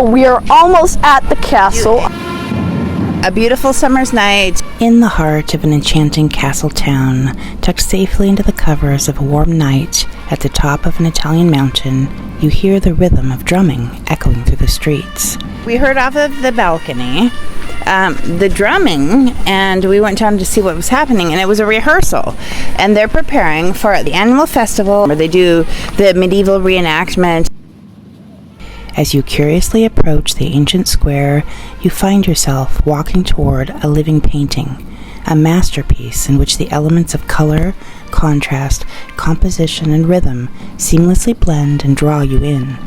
We are almost at the castle. A beautiful summer's night in the heart of an enchanting castle town, tucked safely into the covers of a warm night at the top of an Italian mountain, you hear the rhythm of drumming echoing through the streets. We heard off of the balcony the drumming, and we went down to see what was happening, and it was a rehearsal, and they're preparing for the annual festival where they do the medieval reenactment. As you curiously approach the ancient square, you find yourself walking toward a living painting, a masterpiece in which the elements of color, contrast, composition, and rhythm seamlessly blend and draw you in.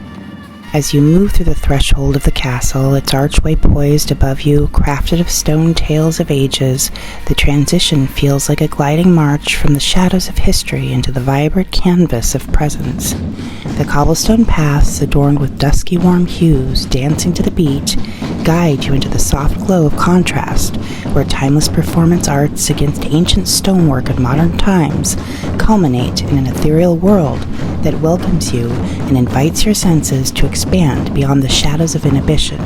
As you move through the threshold of the castle, its archway poised above you, crafted of stone tales of ages, the transition feels like a gliding march from the shadows of history into the vibrant canvas of presence. The cobblestone paths, adorned with dusky warm hues, dancing to the beat, guide you into the soft glow of contrast, where timeless performance arts against ancient stonework of modern times culminate in an ethereal world that welcomes you and invites your senses to expand beyond the shadows of inhibition.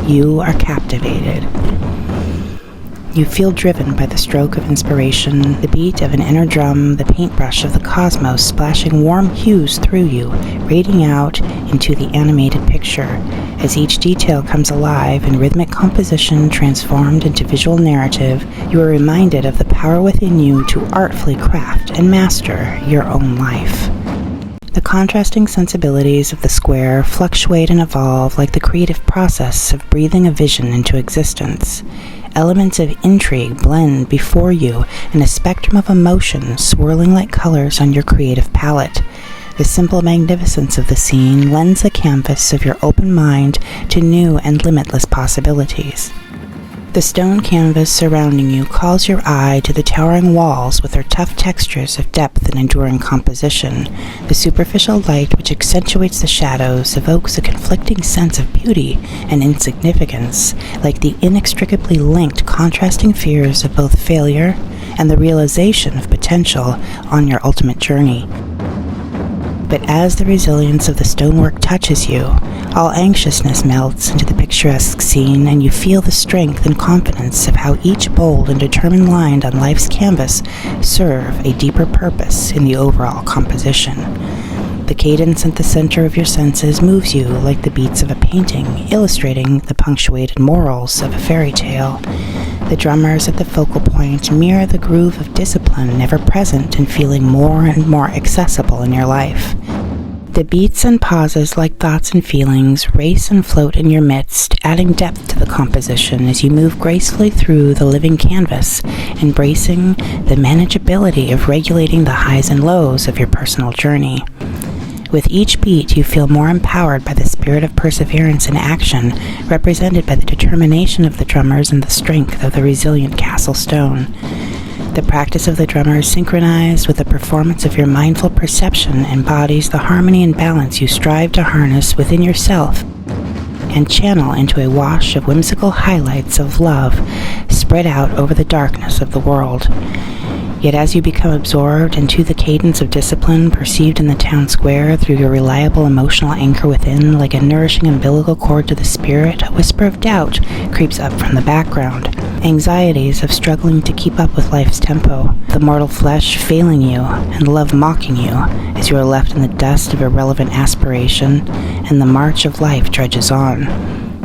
You are captivated. You feel driven by the stroke of inspiration, the beat of an inner drum, the paintbrush of the cosmos splashing warm hues through you, radiating out into the animated picture. As each detail comes alive in rhythmic composition transformed into visual narrative, you are reminded of the power within you to artfully craft and master your own life. The contrasting sensibilities of the square fluctuate and evolve like the creative process of breathing a vision into existence. Elements of intrigue blend before you in a spectrum of emotion swirling like colors on your creative palette. The simple magnificence of the scene lends the canvas of your open mind to new and limitless possibilities. The stone canvas surrounding you calls your eye to the towering walls with their tough textures of depth and enduring composition. The superficial light which accentuates the shadows evokes a conflicting sense of beauty and insignificance, like the inextricably linked contrasting fears of both failure and the realization of potential on your ultimate journey. But as the resilience of the stonework touches you, all anxiousness melts into the picturesque scene, and you feel the strength and confidence of how each bold and determined line on life's canvas serve a deeper purpose in the overall composition. The cadence at the center of your senses moves you like the beats of a painting, illustrating the punctuated morals of a fairy tale. The drummers at the focal point mirror the groove of discipline ever present and feeling more and more accessible in your life. The beats and pauses, like thoughts and feelings, race and float in your midst, adding depth to the composition as you move gracefully through the living canvas, embracing the manageability of regulating the highs and lows of your personal journey. With each beat, you feel more empowered by the spirit of perseverance and action, represented by the determination of the drummers and the strength of the resilient castle stone. The practice of the drummers, synchronized with the performance of your mindful perception, embodies the harmony and balance you strive to harness within yourself and channel into a wash of whimsical highlights of love spread out over the darkness of the world. Yet as you become absorbed into the cadence of discipline perceived in the town square through your reliable emotional anchor within, like a nourishing umbilical cord to the spirit, a whisper of doubt creeps up from the background. Anxieties of struggling to keep up with life's tempo, the mortal flesh failing you, and love mocking you as you are left in the dust of irrelevant aspiration, and the march of life trudges on.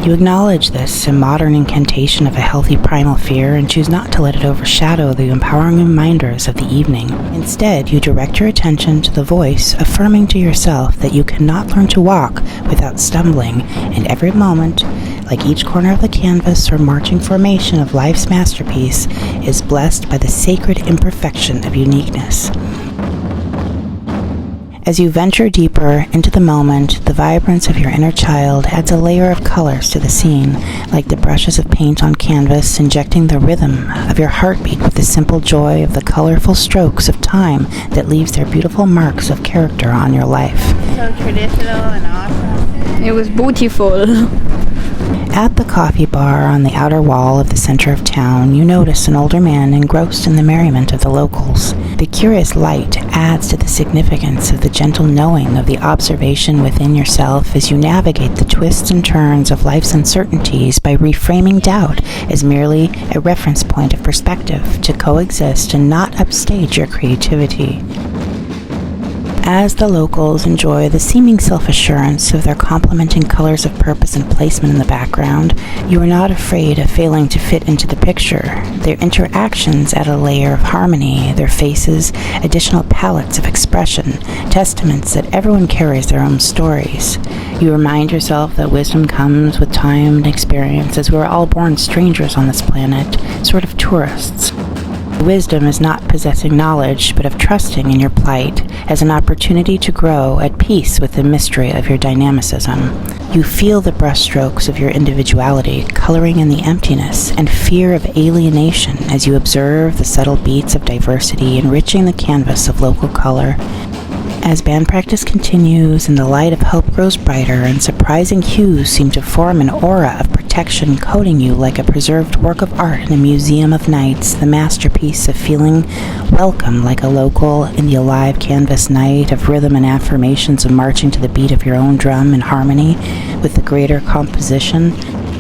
You acknowledge this, a modern incantation of a healthy primal fear, and choose not to let it overshadow the empowering reminders of the evening. Instead, you direct your attention to the voice affirming to yourself that you cannot learn to walk without stumbling, and every moment, like each corner of the canvas or marching formation of life's masterpiece, is blessed by the sacred imperfection of uniqueness. As you venture deeper into the moment, the vibrance of your inner child adds a layer of colors to the scene, like the brushes of paint on canvas, injecting the rhythm of your heartbeat with the simple joy of the colorful strokes of time that leaves their beautiful marks of character on your life. So traditional and awesome. It was beautiful. At the coffee bar on the outer wall of the center of town, you notice an older man engrossed in the merriment of the locals. The curious light adds to the significance of the gentle knowing of the observation within yourself as you navigate the twists and turns of life's uncertainties by reframing doubt as merely a reference point of perspective to coexist and not upstage your creativity. As the locals enjoy the seeming self-assurance of their complementing colors of purpose and placement in the background, you are not afraid of failing to fit into the picture. Their interactions add a layer of harmony, their faces additional palettes of expression, testaments that everyone carries their own stories. You remind yourself that wisdom comes with time and experience, as we're all born strangers on this planet, sort of tourists. Wisdom is not possessing knowledge, but of trusting in your plight as an opportunity to grow at peace with the mystery of your dynamicism. You feel the brushstrokes of your individuality coloring in the emptiness and fear of alienation as you observe the subtle beats of diversity enriching the canvas of local color. As band practice continues and the light of hope grows brighter and surprising hues seem to form an aura of protection coating you like a preserved work of art in a museum of nights, the masterpiece of feeling welcome like a local in the alive canvas night of rhythm and affirmations of marching to the beat of your own drum in harmony with the greater composition.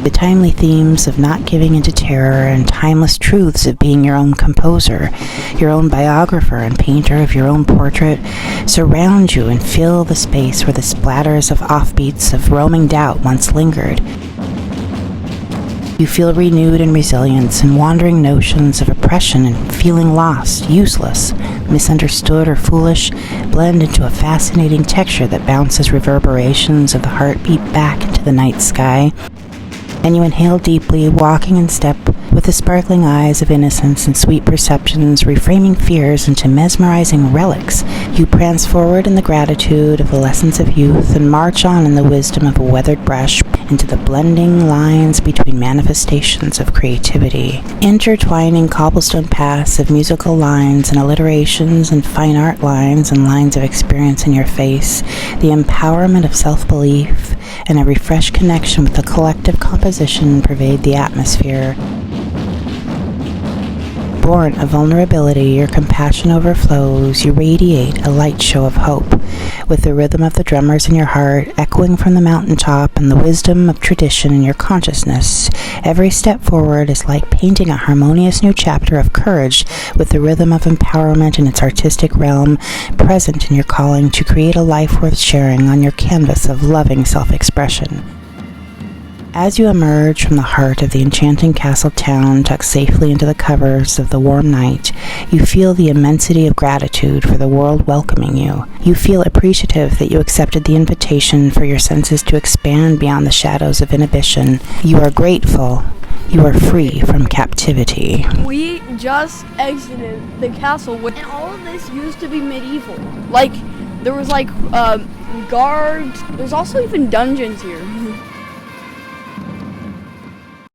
The timely themes of not giving into terror and timeless truths of being your own composer, your own biographer and painter of your own portrait surround you and fill the space where the splatters of offbeats of roaming doubt once lingered. You feel renewed in resilience and wandering notions of oppression and feeling lost, useless, misunderstood, or foolish blend into a fascinating texture that bounces reverberations of the heartbeat back into the night sky. And you inhale deeply, walking in step with the sparkling eyes of innocence and sweet perceptions, reframing fears into mesmerizing relics. You prance forward in the gratitude of the lessons of youth and march on in the wisdom of a weathered brush into the blending lines between manifestations of creativity. Intertwining cobblestone paths of musical lines and alliterations and fine art lines and lines of experience in your face, the empowerment of self-belief and a refreshed connection with the collective composition pervade the atmosphere. Born of vulnerability, your compassion overflows, you radiate a light show of hope, with the rhythm of the drummers in your heart echoing from the mountaintop and the wisdom of tradition in your consciousness. Every step forward is like painting a harmonious new chapter of courage with the rhythm of empowerment in its artistic realm present in your calling to create a life worth sharing on your canvas of loving self-expression. As you emerge from the heart of the enchanting castle town tucked safely into the covers of the warm night, you feel the immensity of gratitude for the world welcoming you. You feel appreciative that you accepted the invitation for your senses to expand beyond the shadows of inhibition. You are grateful. You are free from captivity. We just exited the castle, and all of this used to be medieval. Like, there was guards. There's also even dungeons here.